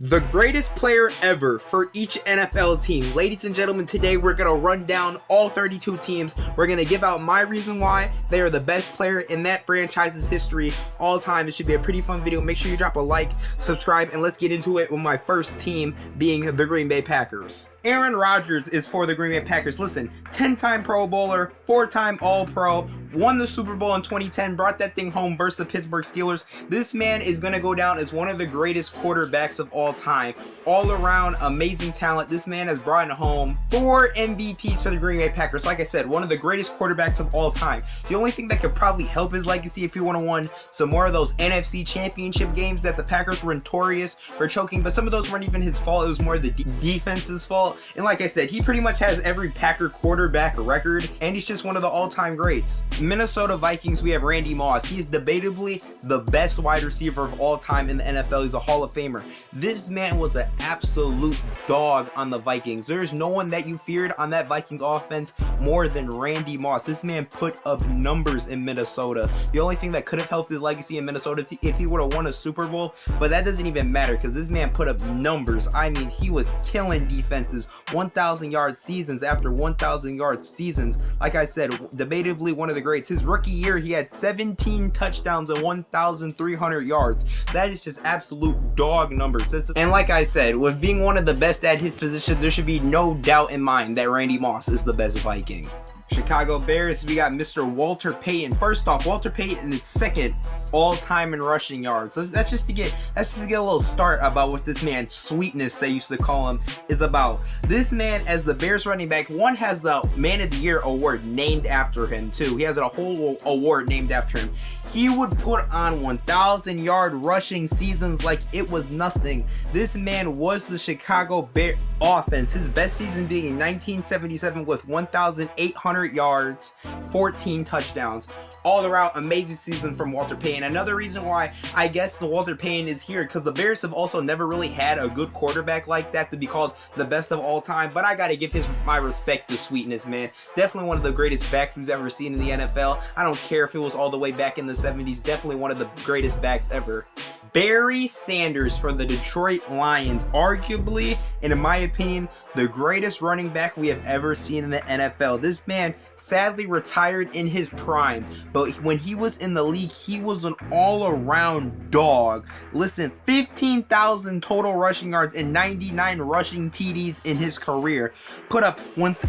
The greatest player ever for each NFL team. Ladies and gentlemen, today we're going to run down all 32 teams. We're going to give out my reason why they are the best player in that franchise's history all time. It should be a pretty fun video. Make sure you drop a like, subscribe, and let's get into it with my first team being the Green Bay Packers. Aaron Rodgers is for the Green Bay Packers. Listen, 10-time Pro Bowler, 4-time All-Pro, won the Super Bowl in 2010, brought that thing home versus the Pittsburgh Steelers. This man is going to go down as one of the greatest quarterbacks of all time. All around amazing talent. This man has brought home 4 MVPs for the Green Bay Packers. Like I said, one of the greatest quarterbacks of all time. The only thing that could probably help his legacy if he would have won some more of those NFC championship games that the Packers were notorious for choking, but some of those weren't even his fault. It was more the defense's fault. And like I said, he pretty much has every Packer quarterback record, and he's just one of the all-time greats. Minnesota Vikings, we have Randy Moss. He is debatably the best wide receiver of all time in the NFL. He's a Hall of Famer. This man was an absolute dog on the Vikings. There's no one that you feared on that Vikings offense more than Randy Moss. This man put up numbers in Minnesota. The only thing that could have helped his legacy in Minnesota if he would have won a Super Bowl, but that doesn't even matter because this man put up numbers. I mean, he was killing defenses. 1,000 yard seasons after 1,000 yard seasons. Like I said, debatably one of the greats. His rookie year, he had 17 touchdowns and 1,300 yards. That is just absolute dog numbers. And like I said, with being one of the best at his position, there should be no doubt in mind that Randy Moss is the best Viking. Chicago Bears, we got Mr. Walter Payton. First off, Walter Payton is second all-time in rushing yards. That's just to get a little start about what this man's sweetness, they used to call him, is about. This man, as the Bears running back, one has the Man of the Year award named after him too. He has a whole award named after him. He would put on 1,000 yard rushing seasons like it was nothing. This man was the Chicago Bear offense. His best season being in 1977 with 1,800 yards, 14 touchdowns. All around amazing season from Walter Payton. Another reason why I guess the Walter Payton is here, because the Bears have also never really had a good quarterback like that to be called the best of all time. But I gotta give my respect to sweetness, man. Definitely one of the greatest backs we've ever seen in the NFL. I don't care if it was all the way back in the 70s. Definitely one of the greatest backs ever. Barry Sanders for the Detroit Lions, arguably, and in my opinion, the greatest running back we have ever seen in the NFL. This man sadly retired in his prime, but when he was in the league, he was an all-around dog. Listen, 15,000 total rushing yards and 99 rushing TDs in his career. Put up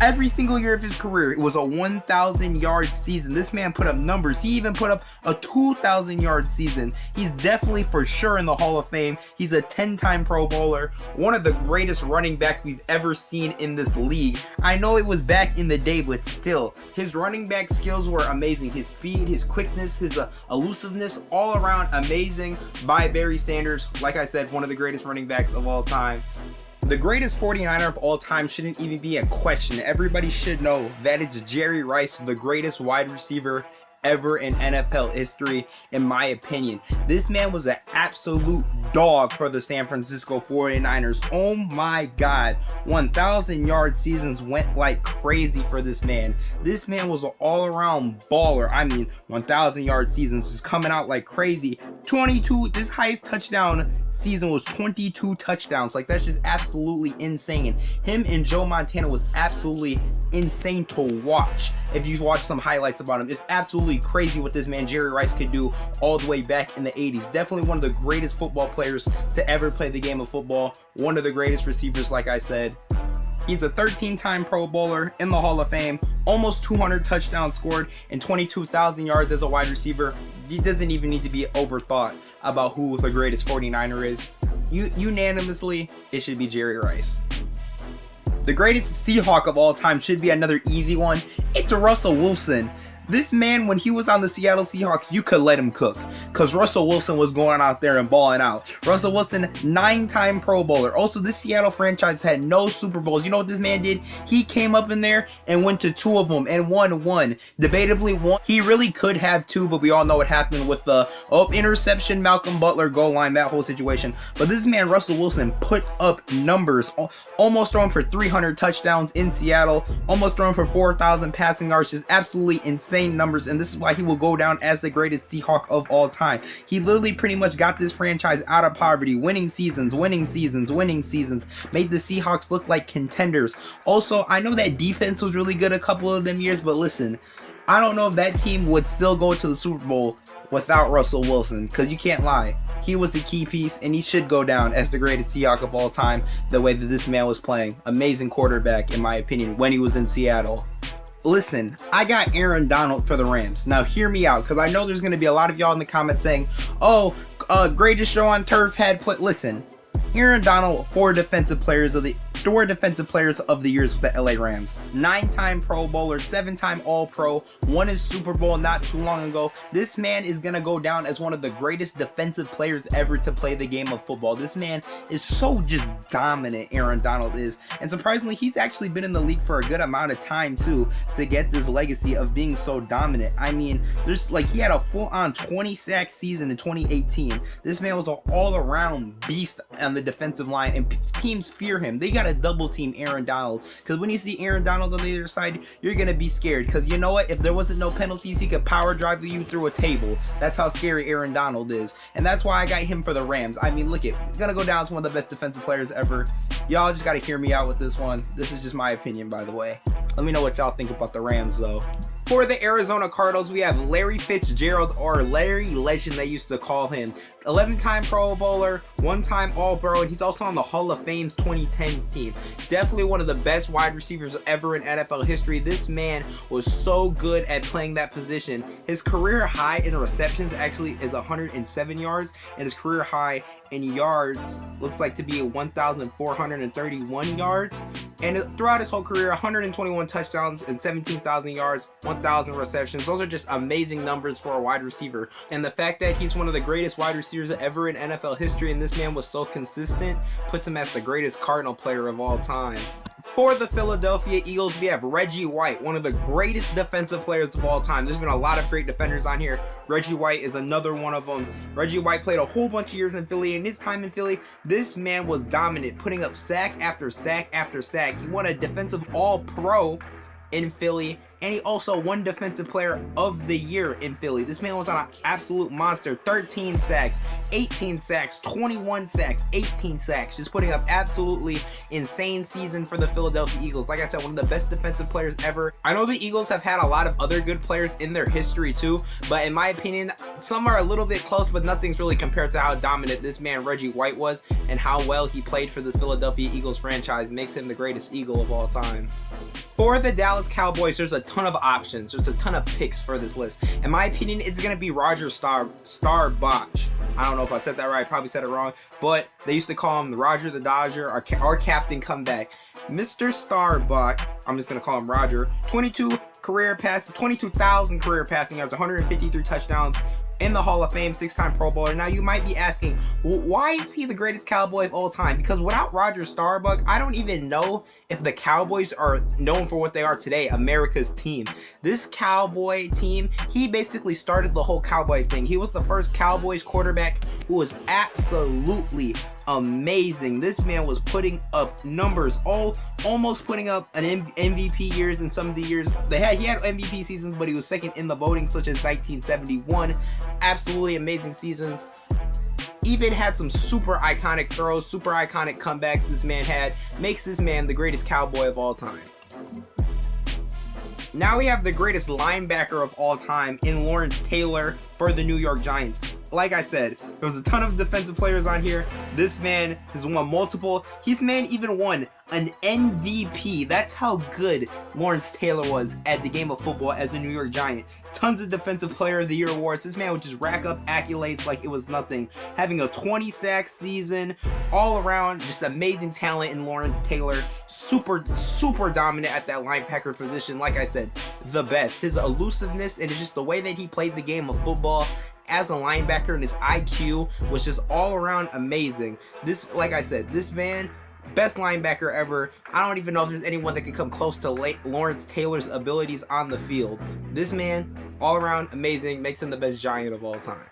every single year of his career, it was a 1,000 yard season. This man put up numbers. He even put up a 2,000 yard season. He's definitely for sure in the Hall of Fame. He's a 10-time Pro Bowler, one of the greatest running backs we've ever seen in this league. I know it was back in the day, but still, his running back skills were amazing. His speed, his quickness, his elusiveness, all around amazing by Barry Sanders. Like I said, one of the greatest running backs of all time. The greatest 49er of all time shouldn't even be a question. Everybody should know that it's Jerry Rice, the greatest wide receiver ever in NFL history, in my opinion. This man was an absolute dog for the San Francisco 49ers. Oh my God. 1,000 yard seasons went like crazy for this man. This man was an all-around baller. I mean, 1,000 yard seasons was coming out like crazy. This highest touchdown season was 22 touchdowns. Like, that's just absolutely insane. Him and Joe Montana was absolutely insane to watch. If you watch some highlights about him, it's absolutely crazy what this man Jerry Rice could do all the way back in the 80s. Definitely one of the greatest football players to ever play the game of football. One of the greatest receivers, like I said. He's a 13-time Pro Bowler, in the Hall of Fame, almost 200 touchdowns scored and 22,000 yards as a wide receiver. He doesn't even need to be overthought about who the greatest 49er is. Unanimously, it should be Jerry Rice. The greatest Seahawk of all time should be another easy one. It's Russell Wilson. This man, when he was on the Seattle Seahawks, you could let him cook because Russell Wilson was going out there and balling out. Russell Wilson, 9-time Pro Bowler. Also, this Seattle franchise had no Super Bowls. You know what this man did? He came up in there and went to 2 of them and won 1. Debatably won. He really could have 2, but we all know what happened with the interception, Malcolm Butler, goal line, that whole situation. But this man, Russell Wilson, put up numbers. Almost thrown for 300 touchdowns in Seattle. Almost thrown for 4,000 passing yards. Just absolutely insane. insane numbers, and this is why he will go down as the greatest Seahawk of all time. He literally pretty much got this franchise out of poverty, winning seasons, made the Seahawks look like contenders. Also, I know that defense was really good a couple of them years, but listen, I don't know if that team would still go to the Super Bowl without Russell Wilson, because you can't lie. He was the key piece, and he should go down as the greatest Seahawk of all time, the way that this man was playing. Amazing quarterback, in my opinion, when he was in Seattle. Listen, I got Aaron Donald for the Rams. Now, hear me out, because I know there's going to be a lot of y'all in the comments saying, oh, greatest show on turf had play. Listen, Aaron Donald, four defensive players of the years with the LA Rams. 9-time Pro Bowler, 7-time All-Pro, won his Super Bowl not too long ago. This man is gonna go down as one of the greatest defensive players ever to play the game of football. This man is so just dominant, Aaron Donald is. And surprisingly, he's actually been in the league for a good amount of time too to get this legacy of being so dominant. I mean, there's like, he had a full-on 20-sack season in 2018. This man was an all-around beast on the defensive line, and teams fear him. They got double team Aaron Donald, because when you see Aaron Donald on the other side, you're gonna be scared, because you know what, if there wasn't no penalties, he could power drive you through a table. That's how scary Aaron Donald is, and that's why I got him for the Rams. I mean, look, he's gonna go down as one of the best defensive players ever. Y'all just gotta hear me out with this one. This is just my opinion, by the way. Let me know what y'all think about the Rams though. For the Arizona Cardinals, we have Larry Fitzgerald, or Larry Legend they used to call him. 11-time Pro Bowler, 1-time All-Pro, and he's also on the Hall of Fame's 2010s team. Definitely one of the best wide receivers ever in NFL history. This man was so good at playing that position. His career high in receptions actually is 107 yards, and his career high in yards looks like to be 1,431 yards. And throughout his whole career, 121 touchdowns and 17,000 yards, 1,000 receptions. Those are just amazing numbers for a wide receiver. And the fact that he's one of the greatest wide receivers ever in NFL history, and this man was so consistent, puts him as the greatest Cardinal player of all time. For the Philadelphia Eagles, we have Reggie White, one of the greatest defensive players of all time. There's been a lot of great defenders on here. Reggie White is another one of them. Reggie White played a whole bunch of years in Philly. In his time in Philly, this man was dominant, putting up sack after sack after sack. He won a defensive All-Pro in Philly, and he also won Defensive Player of the Year in Philly. This man was on an absolute monster. 13 sacks, 18 sacks, 21 sacks, 18 sacks. Just putting up absolutely insane season for the Philadelphia Eagles. Like I said, one of the best defensive players ever. I know the Eagles have had a lot of other good players in their history too, but in my opinion, some are a little bit close, but nothing's really compared to how dominant this man Reggie White was, and how well he played for the Philadelphia Eagles franchise makes him the greatest Eagle of all time. For the Dallas Cowboys, there's a ton of options. There's a ton of picks for this list. In my opinion, it's going to be Roger Staubach. I don't know if I said that right. I probably said it wrong. But they used to call him Roger the Dodger, our captain comeback. Mr. Staubach, I'm just going to call him Roger, 22,000 career passing yards, 153 touchdowns, in the Hall of Fame, 6-time Pro Bowler. Now you might be asking, well, why is he the greatest Cowboy of all time? Because without Roger Staubach, I don't even know if the Cowboys are known for what they are today, America's team. This Cowboy team, he basically started the whole Cowboy thing. He was the first Cowboys quarterback who was absolutely amazing. This man was putting up numbers, almost putting up an MVP years in some of the years. He had MVP seasons, but he was second in the voting, such as 1971. Absolutely amazing seasons. Even had some super iconic throws, super iconic comebacks this man had. Makes this man the greatest Cowboy of all time. Now we have the greatest linebacker of all time in Lawrence Taylor for the New York Giants. Like I said, there was a ton of defensive players on here. This man has won multiple. This man even won an MVP. That's how good Lawrence Taylor was at the game of football as a New York Giant. Tons of Defensive Player of the Year awards. This man would just rack up accolades like it was nothing. Having a 20-sack season, all around, just amazing talent in Lawrence Taylor. Super dominant at that linebacker position. Like I said, the best. His elusiveness and just the way that he played the game of football as a linebacker, and his IQ was just all around amazing. Like I said, this man, best linebacker ever. I don't even know if there's anyone that can come close to Lawrence Taylor's abilities on the field. This man, all around amazing, makes him the best Giant of all time.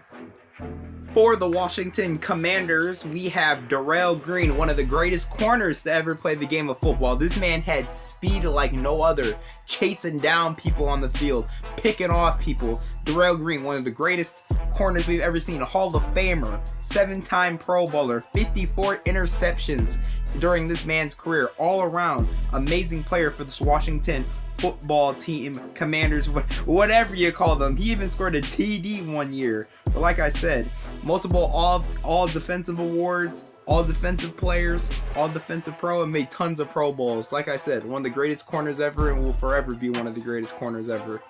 For the Washington Commanders, we have Darrell Green, one of the greatest corners to ever play the game of football. This man had speed like no other, chasing down people on the field, picking off people. Darrell Green, one of the greatest corners we've ever seen, a Hall of Famer, 7-time Pro Bowler, 54 interceptions during this man's career. All around, amazing player for this Washington football team, Commanders, whatever you call them. He even scored a TD one year. But like I said, multiple all defensive awards, all defensive players, all defensive pro, and made tons of Pro Bowls. Like I said, one of the greatest corners ever, and will forever be one of the greatest corners ever.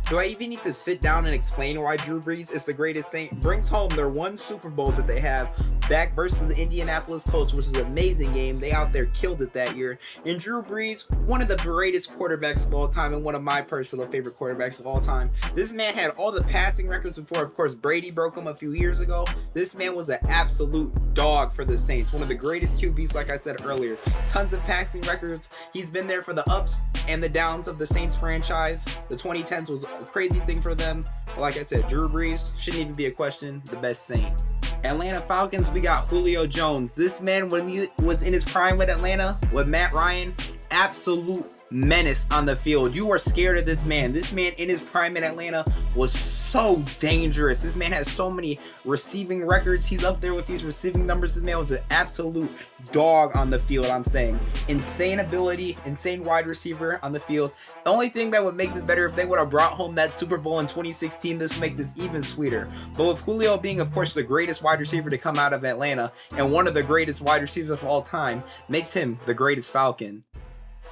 Do I even need to sit down and explain why Drew Brees is the greatest Saint? Brings home their one Super Bowl that they have back versus the Indianapolis Colts, which is an amazing game. They out there killed it that year. And Drew Brees, one of the greatest quarterbacks of all time and one of my personal favorite quarterbacks of all time. This man had all the passing records before, of course, Brady broke them a few years ago. This man was an absolute dog for the Saints. One of the greatest QBs, like I said earlier. Tons of passing records. He's been there for the ups and the downs of the Saints franchise. The 2010s was a crazy thing for them. But like I said, Drew Brees shouldn't even be a question. The best Saint. Atlanta Falcons, we got Julio Jones. This man, when he was in his prime with Atlanta, with Matt Ryan, absolute menace on the field. You were scared of this man. This man in his prime in Atlanta was so dangerous. This man has so many receiving records. He's up there with these receiving numbers. This man was an absolute dog on the field, I'm saying. Insane ability, insane wide receiver on the field. The only thing that would make this better, if they would have brought home that Super Bowl in 2016, this would make this even sweeter. But with Julio being, of course, the greatest wide receiver to come out of Atlanta and one of the greatest wide receivers of all time, makes him the greatest Falcon.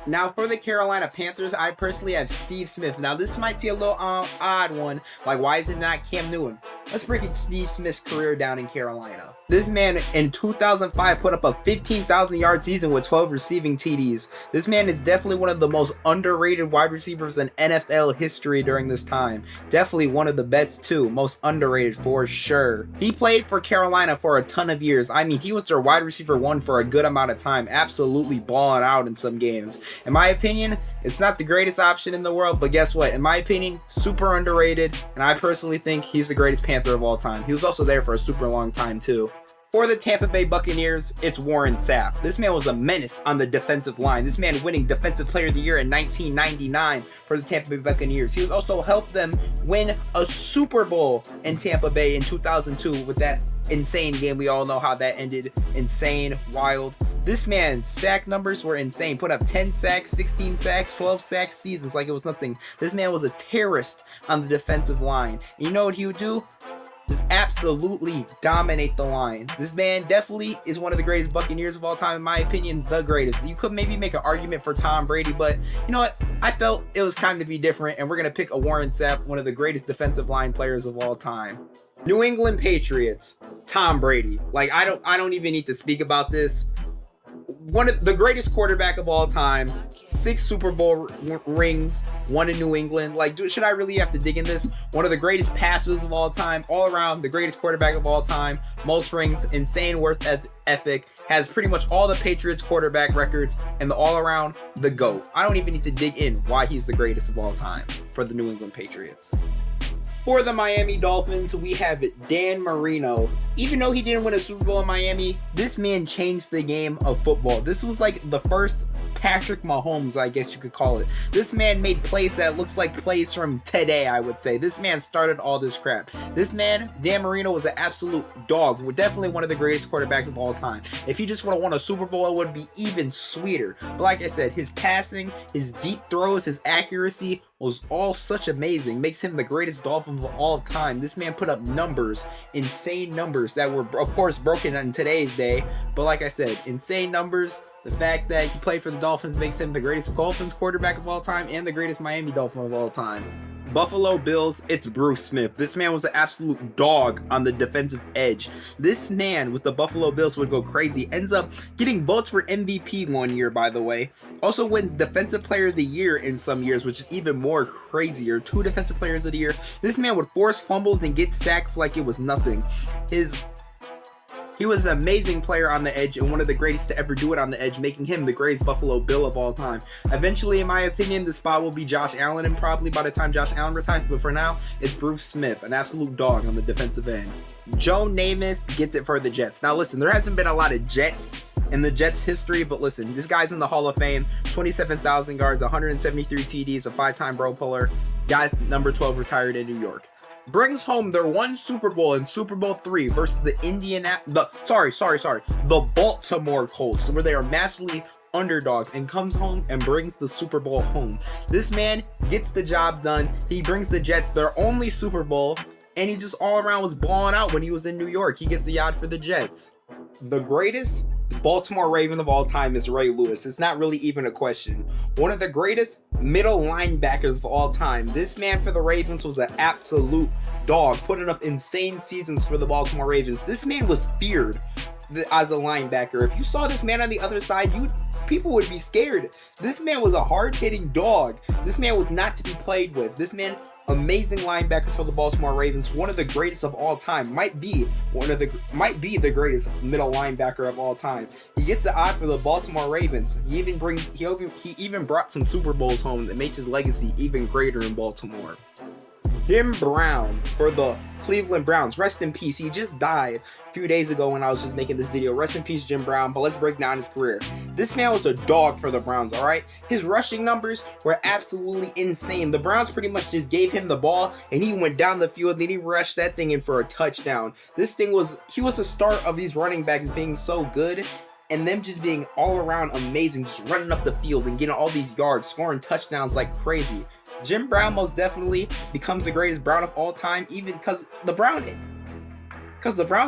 Now, for the Carolina Panthers, I personally have Steve Smith. Now, this might seem a little odd one. Like, why is it not Cam Newton? Let's break Steve Smith's career down in Carolina. This man in 2005 put up a 15,000-yard season with 12 receiving TDs. This man is definitely one of the most underrated wide receivers in NFL history during this time. Definitely one of the best too. Most underrated for sure. He played for Carolina for a ton of years. I mean, he was their wide receiver one for a good amount of time. Absolutely balling out in some games. In my opinion, it's not the greatest option in the world, but guess what? In my opinion, super underrated, and I personally think he's the greatest Panther of all time. He was also there for a super long time too. For the Tampa Bay Buccaneers, it's Warren Sapp. This man was a menace on the defensive line. This man winning Defensive Player of the Year in 1999 for the Tampa Bay Buccaneers. He also helped them win a Super Bowl in Tampa Bay in 2002 with that insane game. We all know how that ended. Insane, wild. This man's sack numbers were insane. Put up 10 sacks, 16 sacks, 12 sack seasons like it was nothing. This man was a terrorist on the defensive line. And you know what he would do? Just absolutely dominate the line. This man definitely is one of the greatest Buccaneers of all time, in my opinion, the greatest. You could maybe make an argument for Tom Brady, but you know what? I felt it was time to be different, and we're going to pick a Warren Sapp, one of the greatest defensive line players of all time. New England Patriots, Tom Brady. Like, I don't even need to speak about this. One of the greatest quarterback of all time, 6 Super Bowl rings, one in New England. Like, should I really have to dig in this? One of the greatest passers of all time, all around the greatest quarterback of all time, most rings, insane work ethic, has pretty much all the Patriots quarterback records, and the all around the GOAT. I don't even need to dig in why he's the greatest of all time for the New England Patriots. For the Miami Dolphins, we have Dan Marino. Even though he didn't win a Super Bowl in Miami, this man changed the game of football. This was like the first Patrick Mahomes, I guess you could call it. This man made plays that looks like plays from today, I would say. This man started all this crap. This man, Dan Marino, was an absolute dog. Definitely one of the greatest quarterbacks of all time. If he just would have won a Super Bowl, it would be even sweeter. But like I said, his passing, his deep throws, his accuracy was all such amazing. Makes him the greatest Dolphin of all time. This man put up numbers, insane numbers that were, of course, broken in today's day. But like I said, insane numbers. The fact that he played for the Dolphins makes him the greatest Dolphins quarterback of all time and the greatest Miami Dolphin of all time. Buffalo Bills, it's Bruce Smith. This man was an absolute dog on the defensive edge. This man with the Buffalo Bills would go crazy. Ends up getting votes for MVP one year, by the way. Also wins Defensive Player of the Year in some years, which is even more crazier. 2 Defensive Players of the Year. This man would force fumbles and get sacks like it was nothing. His He was an amazing player on the edge and one of the greatest to ever do it on the edge, making him the greatest Buffalo Bill of all time. Eventually, in my opinion, the spot will be Josh Allen, and probably by the time Josh Allen retires, but for now, it's Bruce Smith, an absolute dog on the defensive end. Joe Namath gets it for the Jets. Now listen, there hasn't been a lot of Jets in the Jets history, but listen, this guy's in the Hall of Fame, 27,000 yards, 173 TDs, a 5-time Pro Bowler. Guy's number 12 retired in New York. Brings home their one Super Bowl in Super Bowl III versus the Baltimore Colts, where they are massively underdogs, and comes home and brings the Super Bowl home. This man gets the job done. He brings the Jets their only Super Bowl, and he just all around was balling out when he was in New York. He gets the yard for the Jets. The greatest Baltimore Raven of all time is Ray Lewis. It's not really even a question. One of the greatest middle linebackers of all time. This man for the Ravens was an absolute dog, putting up insane seasons for the Baltimore Ravens. This man was feared as a linebacker. If you saw this man on the other side, people would be scared. This man was a hard-hitting dog. This man was not to be played with. This man, amazing linebacker for the Baltimore Ravens, one of the greatest of all time, might be the greatest middle linebacker of all time. He gets the odd for the Baltimore Ravens. He even brought some Super Bowls home that makes his legacy even greater in Baltimore. Jim Brown for the Cleveland Browns. Rest in peace. He just died a few days ago when I was just making this video. Rest in peace, Jim Brown. But let's break down his career. This man was a dog for the Browns, all right? His rushing numbers were absolutely insane. The Browns pretty much just gave him the ball, and he went down the field, and he rushed that thing in for a touchdown. He was the start of these running backs being so good, and them just being all around amazing, just running up the field and getting all these yards, scoring touchdowns like crazy. Jim Brown most definitely becomes the greatest Brown of all time, even because the Browns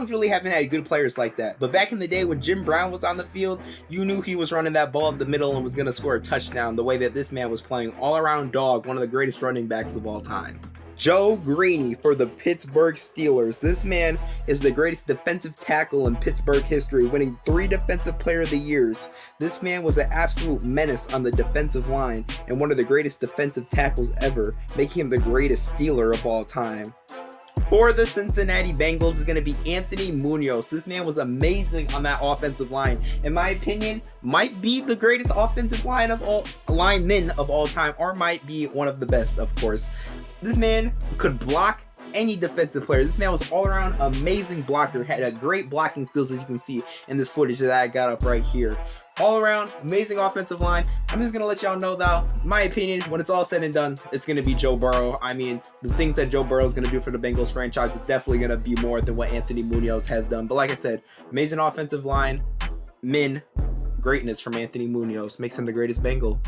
really haven't had good players like that. But back in the day when Jim Brown was on the field, you knew he was running that ball up the middle and was going to score a touchdown the way that this man was playing. All-around dog, one of the greatest running backs of all time. Joe Greene for the Pittsburgh Steelers. This man is the greatest defensive tackle in Pittsburgh history, winning 3 Defensive Player of the Years. This man was an absolute menace on the defensive line and one of the greatest defensive tackles ever, making him the greatest Steeler of all time. For the Cincinnati Bengals is going to be Anthony Munoz. This man was amazing on that offensive line. In my opinion, might be the greatest offensive lineman of all time, or might be one of the best, of course. This man could block any defensive player. This man was all around amazing blocker, had a great blocking skills, as you can see in this footage that I got up right here. All around amazing offensive line. I'm just gonna let y'all know though, my opinion, when it's all said and done, it's gonna be Joe Burrow. I mean, the things that Joe Burrow is gonna do for the Bengals franchise is definitely gonna be more than what Anthony Munoz has done. But like I said, amazing offensive line, greatness from Anthony Munoz makes him the greatest Bengal.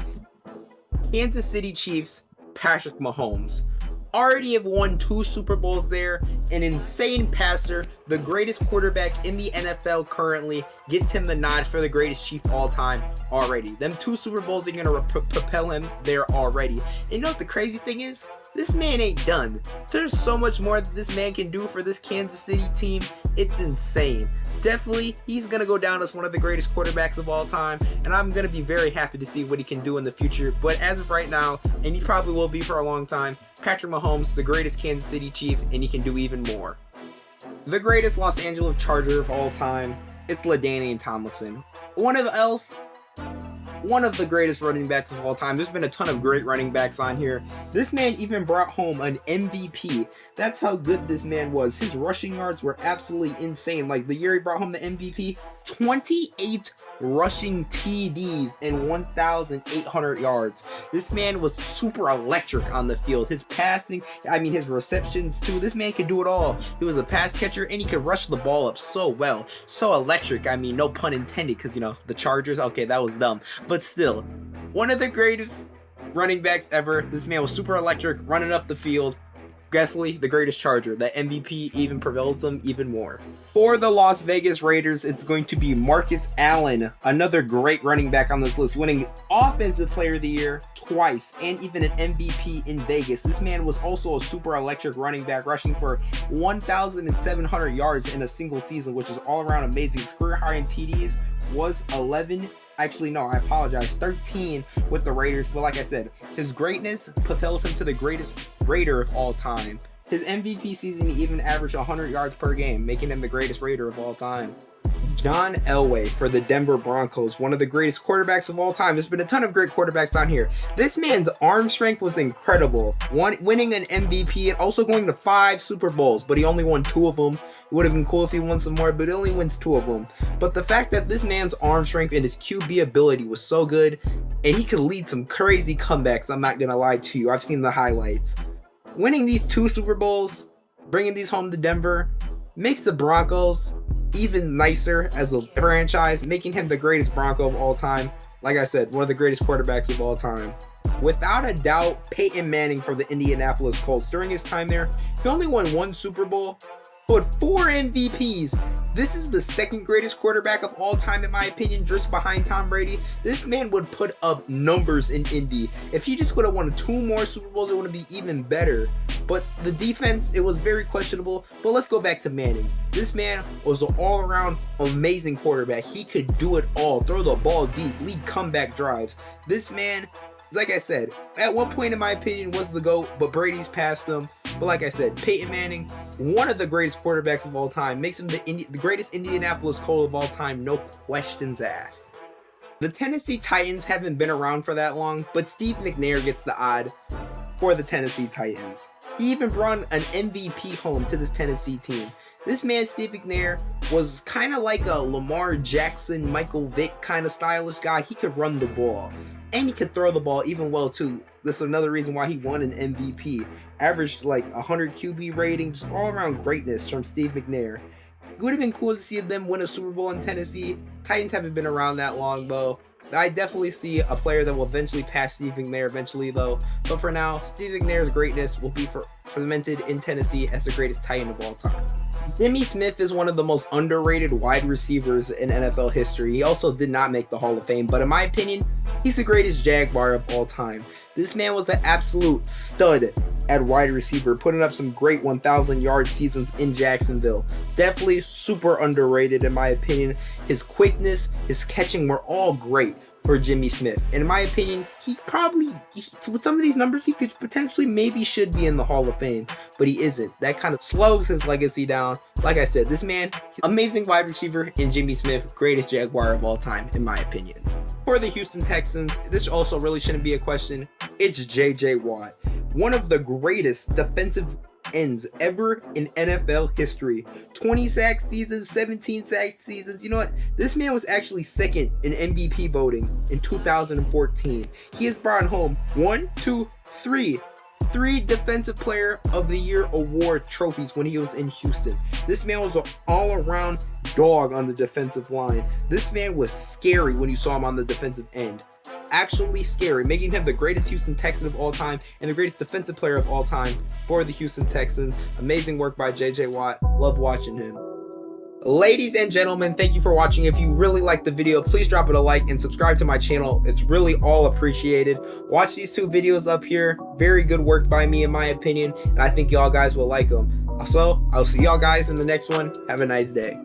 Kansas City Chiefs, Patrick Mahomes. Already have won 2 Super Bowls there, an insane passer, the greatest quarterback in the NFL currently, gets him the nod for the greatest Chief all time already. Them 2 Super Bowls are going to propel him there already. And you know what the crazy thing is? This man ain't done. There's so much more that this man can do for this Kansas City team. It's insane. Definitely, he's going to go down as one of the greatest quarterbacks of all time, and I'm going to be very happy to see what he can do in the future. But as of right now, and he probably will be for a long time, Patrick Mahomes, the greatest Kansas City Chief, and he can do even more. The greatest Los Angeles Charger of all time, it's LaDainian Tomlinson. One of the greatest running backs of all time. There's been a ton of great running backs on here. This man even brought home an MVP. That's how good this man was. His rushing yards were absolutely insane. Like the year he brought home the MVP, 28 rushing TDs and 1,800 yards. This man was super electric on the field. His passing, his receptions too. This man could do it all. He was a pass catcher and he could rush the ball up so well. So electric. No pun intended, because the Chargers, okay, that was dumb. But still, one of the greatest running backs ever. This man was super electric, running up the field. Definitely the greatest Charger. That MVP even prevails them even more. For the Las Vegas Raiders, it's going to be Marcus Allen, another great running back on this list, winning Offensive Player of the Year twice and even an MVP in Vegas. This man was also a super electric running back, rushing for 1,700 yards in a single season, which is all around amazing. His career high in TDs was 13 with the Raiders. But like I said, his greatness propels him to the greatest Raider of all time. His MVP season, he even averaged 100 yards per game, making him the greatest Raider of all time. John Elway for the Denver Broncos, one of the greatest quarterbacks of all time. There's been a ton of great quarterbacks on here. This man's arm strength was incredible. Winning an MVP and also going to 5 Super Bowls, but he only won 2 of them. It would have been cool if he won some more, but he only wins 2 of them. But the fact that this man's arm strength and his QB ability was so good, and he could lead some crazy comebacks, I'm not going to lie to you. I've seen the highlights. Winning these 2 Super Bowls, bringing these home to Denver, makes the Broncos even nicer as a franchise, making him the greatest Bronco of all time. Like I said, one of the greatest quarterbacks of all time. Without a doubt, Peyton Manning for the Indianapolis Colts. During his time there, he only won 1 Super Bowl, but 4 MVPs. This is the second greatest quarterback of all time, in my opinion, just behind Tom Brady. This man would put up numbers in Indy. If he just would have won 2 more Super Bowls, it would be even better. But the defense, it was very questionable. But let's go back to Manning. This man was an all-around amazing quarterback. He could do it all. Throw the ball deep, lead comeback drives. This man, like I said, at one point in my opinion was the GOAT, but Brady's passed him. But like I said, Peyton Manning, one of the greatest quarterbacks of all time, makes him the greatest Indianapolis Colt of all time, no questions asked. The Tennessee Titans haven't been around for that long, but Steve McNair gets the odd for the Tennessee Titans. He even brought an MVP home to this Tennessee team. This man, Steve McNair, was kind of like a Lamar Jackson, Michael Vick kind of stylish guy. He could run the ball, and he could throw the ball even well too. This is another reason why he won an MVP. Averaged like 100 QB rating, just all around greatness from Steve McNair. It would have been cool to see them win a Super Bowl in Tennessee. Titans haven't been around that long though. I definitely see a player that will eventually pass Steve McNair eventually though. But for now, Steve McNair's greatness will be fermented in Tennessee as the greatest Titan of all time. Jimmy Smith is one of the most underrated wide receivers in NFL history. He also did not make the Hall of Fame, but in my opinion, he's the greatest Jaguar of all time. This man was an absolute stud at wide receiver, putting up some great 1,000-yard seasons in Jacksonville. Definitely super underrated in my opinion. His quickness, his catching were all great for Jimmy Smith. And in my opinion, with some of these numbers, he could potentially maybe should be in the Hall of Fame, but he isn't. That kind of slows his legacy down. Like I said, this man, amazing wide receiver, and Jimmy Smith, greatest Jaguar of all time, in my opinion. For the Houston Texans, this also really shouldn't be a question. It's J.J. Watt, one of the greatest defensive ends ever in NFL history. 20 sack seasons, 17 sack seasons. You know what? This man was actually second in MVP voting in 2014. He has brought home 3 Defensive Player of the Year award trophies when he was in Houston. This man was an all-around dog on the defensive line. This man was scary when you saw him on the defensive end. Actually scary, making him the greatest Houston Texan of all time and the greatest defensive player of all time for the Houston Texans. Amazing work by J.J. Watt. Love watching him. Ladies and gentlemen, thank you for watching. If you really liked the video, please drop it a like and subscribe to my channel. It's really all appreciated. Watch these 2 videos up here. Very good work by me in my opinion, and I think y'all guys will like them. Also, I'll see y'all guys in the next one. Have a nice day.